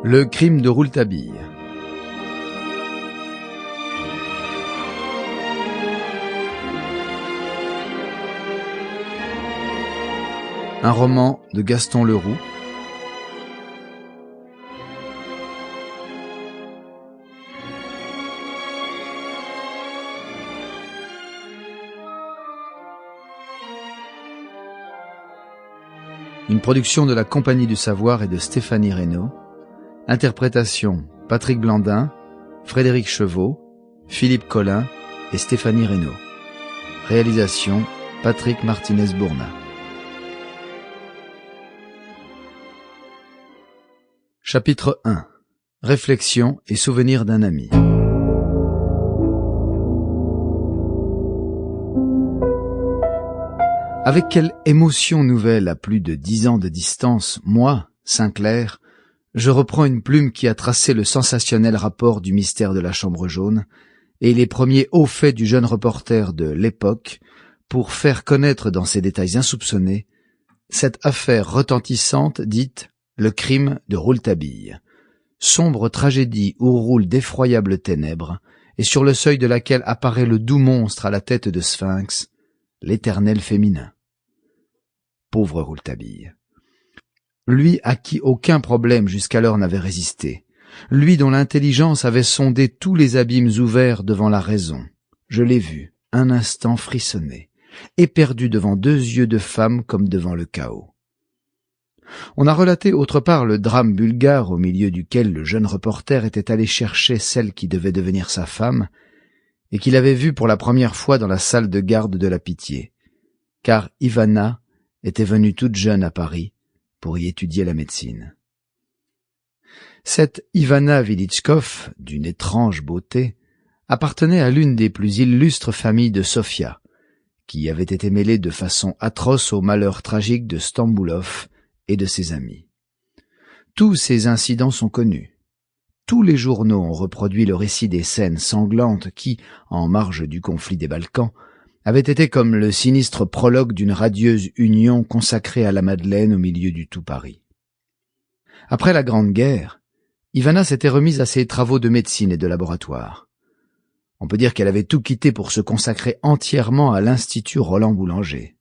Le crime de Rouletabille. Un roman de Gaston Leroux. Une production de la Compagnie du Savoir et de Stéphanie Reynaud. Interprétation Patrick Blandin, Frédéric Chevaux, Philippe Collin et Stéphanie Reynaud. Réalisation Patrick Martinez-Bourna. Chapitre 1. Réflexion et souvenirs d'un ami. Avec quelle émotion nouvelle à plus de 10 ans de distance, moi, Sinclair, je reprends une plume qui a tracé le sensationnel rapport du mystère de la Chambre jaune et les premiers hauts faits du jeune reporter de l'époque pour faire connaître dans ses détails insoupçonnés cette affaire retentissante dite le crime de Rouletabille, sombre tragédie où roulent d'effroyables ténèbres et sur le seuil de laquelle apparaît le doux monstre à la tête de sphinx, l'éternel féminin. Pauvre Rouletabille. Lui à qui aucun problème jusqu'alors n'avait résisté. Lui dont l'intelligence avait sondé tous les abîmes ouverts devant la raison. Je l'ai vu, un instant frissonner, éperdu devant 2 yeux de femme comme devant le chaos. On a relaté autre part le drame bulgare au milieu duquel le jeune reporter était allé chercher celle qui devait devenir sa femme et qu'il avait vue pour la première fois dans la salle de garde de la Pitié, car Ivana était venue toute jeune à Paris pour y étudier la médecine. Cette Ivana Vilichkov, d'une étrange beauté, appartenait à l'une des plus illustres familles de Sofia, qui avait été mêlée de façon atroce au malheur tragique de Stamboulov et de ses amis. Tous ces incidents sont connus. Tous les journaux ont reproduit le récit des scènes sanglantes qui, en marge du conflit des Balkans, avaient été comme le sinistre prologue d'une radieuse union consacrée à la Madeleine au milieu du tout Paris. Après la Grande Guerre, Ivana s'était remise à ses travaux de médecine et de laboratoire. On peut dire qu'elle avait tout quitté pour se consacrer entièrement à l'Institut Roland Boulanger.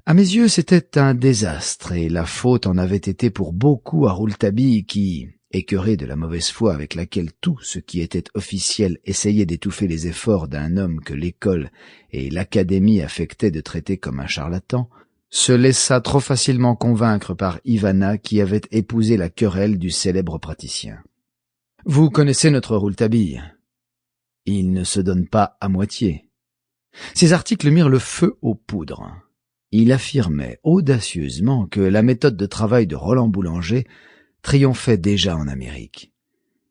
À mes yeux, c'était un désastre et la faute en avait été pour beaucoup à Rouletabille qui, écœuré de la mauvaise foi avec laquelle tout ce qui était officiel essayait d'étouffer les efforts d'un homme que l'école et l'académie affectaient de traiter comme un charlatan, se laissa trop facilement convaincre par Ivana qui avait épousé la querelle du célèbre praticien. Vous connaissez notre Rouletabille. Il ne se donne pas à moitié. Ses articles mirent le feu aux poudres. Il affirmait audacieusement que la méthode de travail de Roland Boulanger triomphait déjà en Amérique.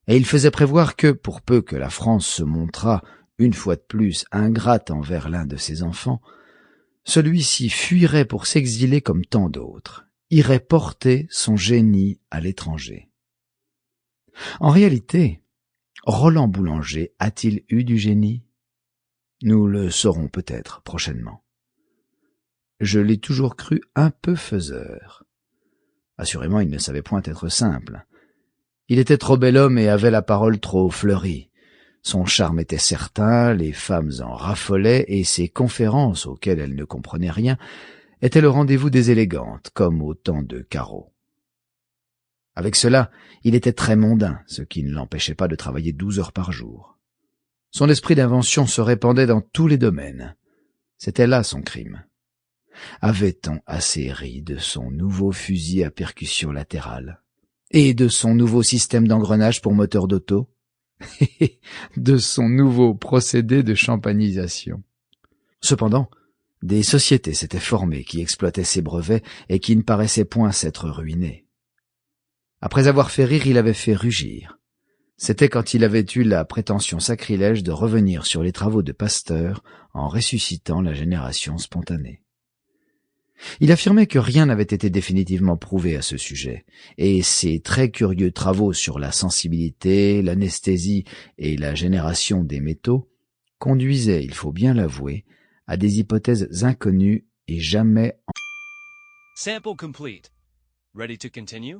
Et il faisait prévoir que, pour peu que la France se montrât, une fois de plus, ingrate envers l'un de ses enfants, celui-ci fuirait pour s'exiler comme tant d'autres, irait porter son génie à l'étranger. En réalité, Roland Boulanger a-t-il eu du génie? Nous le saurons peut-être prochainement. Je l'ai toujours cru un peu faiseur. Assurément, il ne savait point être simple. Il était trop bel homme et avait la parole trop fleurie. Son charme était certain, les femmes en raffolaient, et ses conférences, auxquelles elles ne comprenaient rien, étaient le rendez-vous des élégantes, comme au temps de Caro. Avec cela, il était très mondain, ce qui ne l'empêchait pas de travailler 12 heures par jour. Son esprit d'invention se répandait dans tous les domaines. C'était là son crime. Avait-on assez ri de son nouveau fusil à percussion latérale et de son nouveau système d'engrenage pour moteur d'auto et de son nouveau procédé de champagnisation? Cependant, des sociétés s'étaient formées qui exploitaient ses brevets et qui ne paraissaient point s'être ruinées. Après avoir fait rire, il avait fait rugir. C'était quand il avait eu la prétention sacrilège de revenir sur les travaux de Pasteur en ressuscitant la génération spontanée. Il affirmait que rien n'avait été définitivement prouvé à ce sujet, et ses très curieux travaux sur la sensibilité, l'anesthésie et la génération des métaux conduisaient, il faut bien l'avouer, à des hypothèses inconnues et jamais... Sample complete. Ready to continue?